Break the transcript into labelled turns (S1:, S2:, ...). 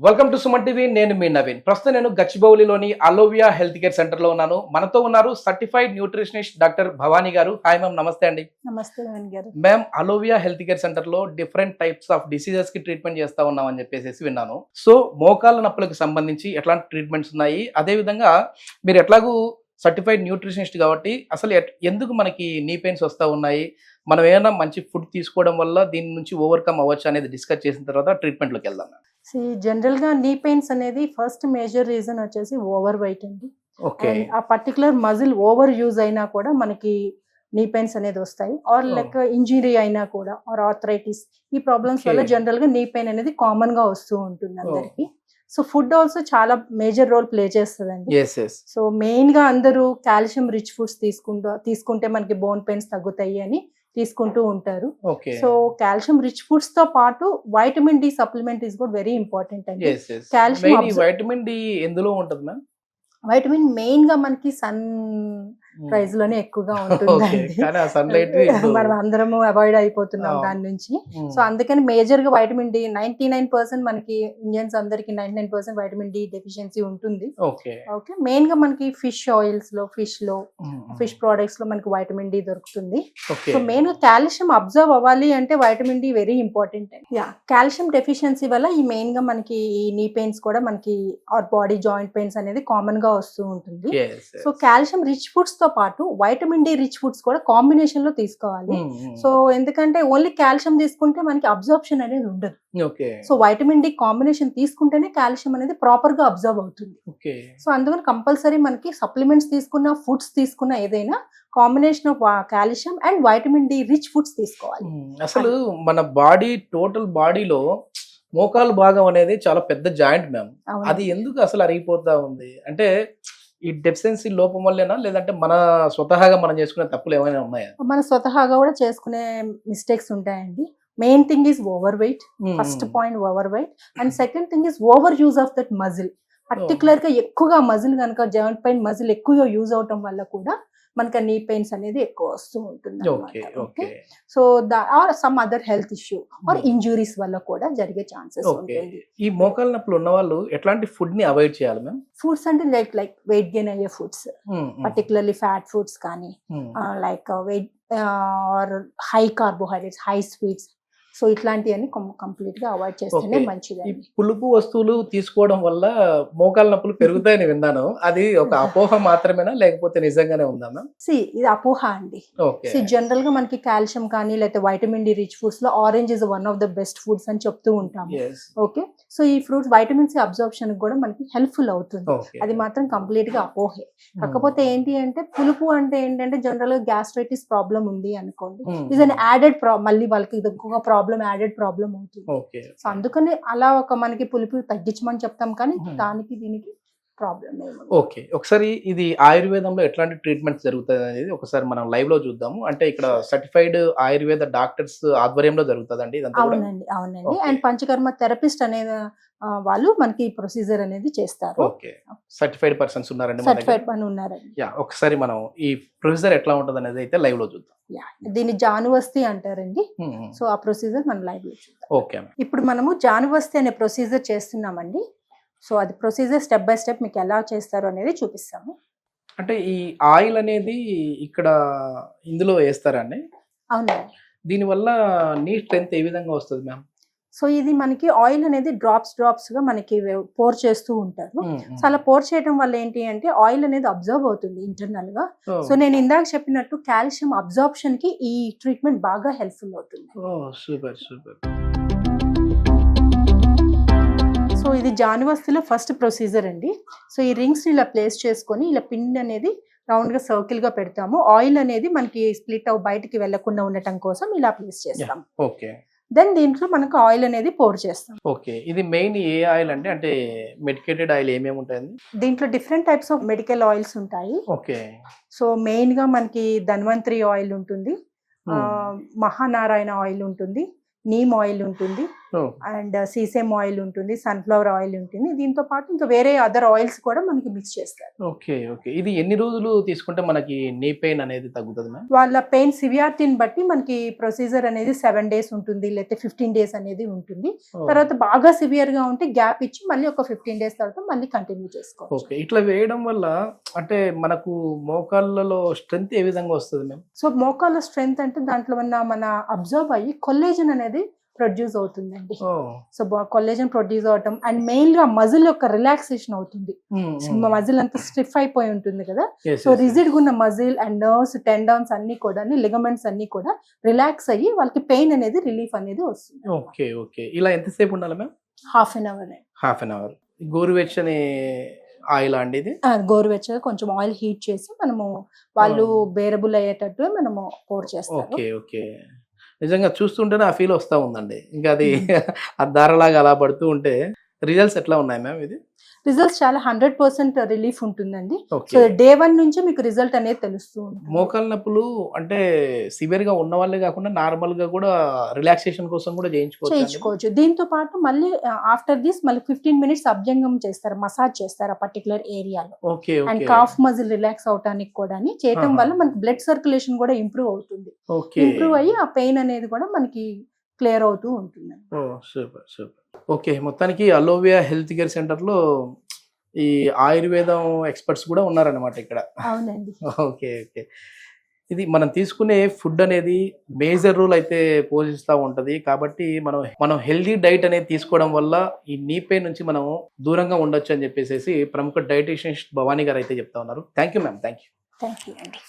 S1: Welcome to Suman TV. నేను మీ నవీన్. ప్రస్తుతం నేను గచ్చిబౌలిలోని అలోవియా హెల్త్ కేర్ సెంటర్ లో ఉన్నాను. మనతో ఉన్నారు సర్టిఫైడ్ న్యూట్రిషనిస్ట్ డాక్టర్ భవానీ గారు. హాయ్ మ్యామ్, నమస్తే అండి.
S2: నమస్తే నవీన్ గారు.
S1: మ్యామ్, అలోవియా హెల్త్ కేర్ సెంటర్ లో డిఫరెంట్ టైప్స్ ఆఫ్ డిసీజెస్ కి ట్రీట్మెంట్ చేస్తా ఉన్నాం అని చెప్పేసి విన్నాను. సో మోకాళ్ళ నొప్పులకు సంబంధించి ఎట్లాంటి ట్రీట్మెంట్స్ ఉన్నాయి, అదే విధంగా మీరు ఎట్లాగూ సర్టిఫైడ్ న్యూట్రిషనిస్ట్ కాబట్టి అసలు ఎందుకు మనకి నీ పెయిన్స్ వస్తూ ఉన్నాయి, మనం ఏమైనా మంచి ఫుడ్ తీసుకోవడం వల్ల దీని నుంచి ఓవర్కమ్ అవ్వచ్చు అనేది డిస్కస్ చేసిన తర్వాత ట్రీట్మెంట్లోకి వెళ్దాం.
S2: జనరల్ గా నీ పెయిన్స్ అనేది ఫస్ట్ మేజర్ రీజన్ వచ్చేసి ఓవర్ వెయిట్ అండి.
S1: ఓకే.
S2: ఆ పర్టికులర్ మజిల్ ఓవర్ యూజ్ అయినా కూడా మనకి నీ పెయిన్స్ అనేది వస్తాయి. ఆర్ లైక్ ఇంజరీ అయినా కూడా, ఆర్ ఆర్థరైటిస్, ఈ ప్రాబ్లమ్స్ వల్ల జనరల్ గా నీ పెయిన్ అనేది కామన్ గా వస్తూ ఉంటుంది అందరికి. సో ఫుడ్ ఆల్సో చాలా మేజర్ రోల్ ప్లే చేస్తుందండి. సో మెయిన్ గా అందరూ కాల్షియం రిచ్ ఫుడ్స్ తీసుకుంటే మనకి బోన్ పెయిన్స్ తగ్గుతాయి అని తీసుకుంటూ ఉంటారు. సో కాల్షియం రిచ్ ఫుడ్స్ తో పాటు వైటమిన్ డి సప్లిమెంట్ ఈస్ కూడా వెరీ ఇంపార్టెంట్ అండి.
S1: కాల్షియం వైటమిన్ డి ఎందులో ఉంటుంది మ్యామ్?
S2: వైటమిన్ మెయిన్ గా మనకి సన్ రైజ్ లోనే ఎక్కువగా ఉంటుంది. మనం అందరము అవాయిడ్ అయిపోతున్నాం దాని నుంచి. సో అందుకని మేజర్ గా వైటమిన్ డి 99% మనకి ఇండియన్స్ అందరికి 99% వైటమిన్ డి డెఫిషియన్సీ ఉంటుంది. ఓకే. మెయిన్ గా మనకి ఫిష్ ఆయిల్స్ లో, ఫిష్ ప్రొడక్ట్స్ లో మనకి వైటమిన్ డి దొరుకుతుంది. సో మెయిన్ గా కాల్షియం అబ్జర్వ్ అవ్వాలి అంటే vitamin D very important. Calcium deficiency వల్ల ఈ మెయిన్ గా మనకి ఈ నీ పెయిన్స్ కూడా మనకి ఆర్ బాడీ జాయింట్ పెయిన్స్ అనేది కామన్ గా వస్తూ ఉంటుంది. సో కాల్షియం రిచ్ ఫుడ్స్ తో పాటు వైటమిన్ డి రిచ్ ఫుడ్స్ కూడా కాంబినేషన్ లో తీసుకోవాలి. సో ఎందుకంటే ఓన్లీ కాల్షియం తీసుకుంటే మనకి అబ్జర్ప్షన్ అనేది ఉండదు. సో వైటమిన్ డి కాంబినేషన్ తీసుకుంటేనే కాల్షియం అనేది ప్రాపర్ గా అబ్జర్వ్ అవుతుంది. సో అందుకని కంపల్సరీ మనకి సప్లిమెంట్స్ తీసుకున్న, ఫుడ్స్ తీసుకున్న, ఏదైనా combination of calcium and vitamin D rich foods తీసుకోవాలి.
S1: అసలు మన బాడీ టోటల్ బాడీలో మోకాలు భాగం అనేది చాలా పెద్ద జాయింట్ మ్యామ్. అది ఎందుకు అసలు అరిగిపోతా ఉంది అంటే ఈ డెఫిషియన్సీ లోపం వల్లేనా, లేదంటే మన స్వతహాగా మనం చేసుకునే తప్పులు ఏమైనా ఉన్నాయా?
S2: మన స్వతహాగా కూడా చేసుకునే మిస్టేక్స్ ఉంటాయండి. Main thing is over weight. First point over weight. And second thing is over use of that muscle. Particular గా ఎక్కువగా మజిల్ కనుక జాయింట్ పైన మజిల్ ఎక్కువగా యూజ్ అవటం వల్ల కూడా మనకి నీ పెయిన్స్ అనేది ఎక్కువ వస్తూ ఉంటుంది. So or some other health issue or injuries వల్ల కూడా జరిగే ఛాన్సెస్ ఉంటుంది.
S1: ఈ మోకాళ్ళ నొప్పులు ఉన్న వాళ్ళు ఎట్లాంటి ఫుడ్ ని అవాయిడ్ చేయాలి మ్యామ్?
S2: ఫుడ్స్ అంటే లైక్ వెయిట్ గెయిన్ అయ్యే ఫుడ్స్, పర్టికులర్లీ ఫ్యాట్ ఫుడ్స్ కానీ, like weight or high carbohydrates, high sweets, so ఇట్లాంటివన్నీ కంప్లీట్ గా అవాయిడ్ చేస్తేనే మంచిది.
S1: పులుపు వస్తువులు తీసుకోవడం వల్ల మోకాళ్ళ నొప్పులు పెరుగుతాయని విన్నాను. అది ఒక అపోహ మాత్రమేనా, లేకపోతే నిజంగానే ఉందా?
S2: ఇది అపోహ అండి. జనరల్ గా మనకి కాల్షియం కానీ లేకపోతే వైటమిన్ డి రిచ్ ఫుడ్స్ లో orange is one of the best foods అని చెప్తూ ఉంటాము. ఓకే. సో ఈ ఫ్రూట్స్ వైటమిన్ సి అబ్జార్ప్షన్ కూడా మనకి హెల్ప్ఫుల్ అవుతుంది. అది మాత్రం కంప్లీట్ గా అపోహే. కాకపోతే ఏంటి అంటే పులుపు అంటే ఏంటంటే జనరల్ గా గ్యాస్ట్రైటిస్ ప్రాబ్లం ఉంది అనుకోండి, ఇది అన్ యాడెడ్ మళ్ళీ వాళ్ళకి ఇంకొక యాడెడ్ ప్రాబ్లం అవుతుంది. సో అందుకని అలా ఒక మనకి పులుపు తగ్గించమని చెప్తాం, కానీ దానికి దీనికి ప్రాబ్లం.
S1: ఓకే. ఒకసారి ఇది ఆయుర్వేదంలో ఎట్లాంటి ట్రీట్మెంట్స్ జరుగుతుంది అనేది ఒకసారి మనం లైవ్ లో చూద్దాము. అంటే ఇక్కడ సర్టిఫైడ్ ఆయుర్వేద డాక్టర్స్ ఆధ్వర్యంలో జరుగుతుందండి?
S2: అవునండి. అండ్ పంచకర్మ థెరపిస్ట్ అనే వాళ్ళు మనకి ప్రొసీజర్ అనేది చేస్తారు.
S1: ఓకే. సర్టిఫైడ్ పర్సన్స్ ఉన్నారండి? ఒకసారి మనం ఈ ప్రొసీజర్ ఎట్లా ఉంటుంది అనేది అయితే లైవ్ లో చూద్దాం.
S2: దీన్ని జానువస్తి అంటారండి. సో ఆ ప్రొసీజర్ మనం లైవ్ లో చూద్దాం.
S1: ఓకే. ఇప్పుడు
S2: మనము జానువస్తి అనే ప్రొసీజర్ చేస్తున్నామండి. సో అది ప్రొసీజర్ స్టెప్ బై స్టెప్ మీకు ఎలా చేస్తారు అనేది చూపిస్తాము.
S1: అంటే ఈ ఆయిల్ అనేది ఇక్కడ ఇందులో వేస్తారండి?
S2: అవునండి.
S1: దీనివల్ల నీ స్ట్రెంత్ ఏ విధంగా వస్తుంది మ్యామ్?
S2: సో ఇది మనకి ఆయిల్ అనేది డ్రాప్స్ గా మనకి పోర్ చేస్తూ ఉంటారు. సో అలా పోర్ చేయడం వల్ల ఏంటి అంటే ఆయిల్ అనేది అబ్జర్వ్ అవుతుంది ఇంటర్నల్ గా. సో నేను ఇందాక చెప్పినట్టు కాల్షియం అబ్జార్ప్షన్ కి ఈ ట్రీట్మెంట్ బాగా హెల్ప్ఫుల్ అవుతుంది.
S1: సూపర్.
S2: సో ఇది జానువస్తిలో ఫస్ట్ ప్రొసీజర్ అండి. సో ఈ రింగ్స్ ని ఇలా ప్లేస్ చేసుకొని ఇలా పిన్ అనేది రౌండ్ గా సర్కిల్ గా పెడతాము. ఆయిల్ అనేది మనకి స్ప్లిట్ బయటికి వెళ్లకుండా ఉండటం కోసం ఇలా ప్లేస్ చేస్తాం.
S1: ఓకే.
S2: దెన్ దీంట్లో మనకు ఆయిల్ అనేది పోర్ చేస్తాం.
S1: ఓకే. ఇది మెయిన్ ఏ ఆయిల్ అంటే మెడికేటెడ్ ఆయిల్ ఏమేమి ఉంటాయి?
S2: దీంట్లో different types of medical oils ఉంటాయి.
S1: ఓకే.
S2: సో మెయిన్ గా మనకి ధన్వంతరి ఆయిల్ ఉంటుంది, మహానారాయణ ఆయిల్ ఉంటుంది, నీమ్ ఆయిల్ ఉంటుంది, అండ్ సీసేమ్ ఆయిల్ ఉంటుంది, సన్ఫ్లవర్ ఆయిల్ ఉంటుంది. దీంతో పాటు ఇంకా వేరే అదర్ ఆయిల్స్ కూడా మనకి మిక్స్ చేస్తారు.
S1: Okay okay. ఇది ఎన్ని రోజులు తీసుకుంటే మనకి నీ పెయిన్ అనేది తగ్గుతుంది మ్యామ్?
S2: వాళ్ళ పెయిన్ సివియారిటీని బట్టి మనకి ప్రొసీజర్ అనేది 7 days ఉంటుంది, లేకపోతే 15 days అనేది ఉంటుంది. తర్వాత బాగా సివియర్ గా ఉంటే గ్యాప్ ఇచ్చి మళ్ళీ ఒక 15 days తర్వాత మళ్ళీ కంటిన్యూ చేసుకోవచ్చు.
S1: ఓకే. ఇట్లా వేయడం వల్ల అంటే మనకు మోకాళ్ళలో స్ట్రెంగ్త్ ఏ విధంగా వస్తుంది మ్యామ్?
S2: సో మోకాళ్ళ స్ట్రెంగ్త్ అంటే దాంట్లో మన అబ్జర్వ్ అయ్యి కొల్లేజన్ అనేది ప్రొడ్యూస్ అవుతుందండి. సో కొల్లేజన్ ప్రొడ్యూస్ అవటం అండ్ మెయిన్ గా మజిల్ యొక్క రిలాక్సేషన్ అవుతుంది. మజిల్ అంతా స్టిఫ్ అయిపోయి ఉంటుంది కదా, సో రిజిడ్ ఉన్న మజిల్ అండ్ నర్వ్స్, టెండన్స్ అన్ని కూడా, లిగమెంట్స్ అన్ని కూడా రిలాక్స్ అయ్యి వాళ్ళకి పెయిన్ అనేది రిలీఫ్ అనేది వస్తుంది.
S1: Okay okay. ఇలా ఎంతసేపు ఉండాలి మ్యామ్?
S2: Half an hour.
S1: గోరువెచ్చని ఆయిల్ అండి ఇది?
S2: గోరువెచ్చగా కొంచెం ఆయిల్ హీట్ చేసి మనము వాళ్ళు బేరబుల్ అయ్యేటట్టు మనము పోర్ చేస్తాము.
S1: Okay okay. నిజంగా చూస్తుంటేనే ఆ ఫీల్ వస్తూ ఉందండి. ఇంకా అది ఆ దారలాగా అలా పడుతూ ఉంటే రిజల్ట్స్ ఎట్లా ఉన్నాయి మ్యామ్? ఇది
S2: రిజల్ట్స్ చాలా 100% రిలీఫ్ ఉంటుందండి. So
S1: okay.
S2: డే 1 నుంచి మీకు రిజల్ట్ అనేది తెలుస్తూ ఉంటుంది.
S1: మోకాళ్ళ నొప్పులు అంటే సివియర్ గా ఉన్న వాళ్ళే కాకుండా నార్మల్ గా కూడా రిలాక్సేషన్ కోసం కూడా
S2: చేయించుకోవచ్చు. దీంతో పాటు మళ్ళీ ఆఫ్టర్ దిస్ మళ్ళీ 15 minutes అభ్యంగం చేస్తారు, మసాజ్ చేస్తారు ఆ పర్టికులర్ ఏరియాలో.
S1: Okay
S2: and
S1: okay
S2: cough muscle relax అవడానికి కూడా చేయటం
S1: ఆహా.
S2: వల్ల మనకి బ్లడ్ సర్క్యులేషన్ కూడా ఇంప్రూవ్ అవుతుంది.
S1: ఓకే.
S2: ఇంప్రూవ్ అయ్యి ఆ పెయిన్ అనేది కూడా మనకి క్లియర్ అవుతూ ఉంటుంది.
S1: ఓ సూపర్ సూపర్. ఓకే. మొత్తానికి అలోవియా హెల్త్ కేర్ సెంటర్ లో ఈ ఆయుర్వేదం ఎక్స్పర్ట్స్ కూడా ఉన్నారనమాట ఇక్కడ.
S2: అవునండి.
S1: Okay okay. ఇది మనం తీసుకునే ఫుడ్ అనేది మేజర్ రోల్ అయితే పోషిస్తూ ఉంటది. కాబట్టి మనం హెల్దీ డైట్ అనేది తీసుకోవడం వల్ల ఈ నీ పెయిన్ నుంచి మనం దూరంగా ఉండొచ్చు అని చెప్పేసి ప్రముఖ డైటీషియనిస్ట్ భవానీ గారు అయితే చెప్తా ఉన్నారు. Thank you ma'am. Thank you.
S2: Thank you అండి.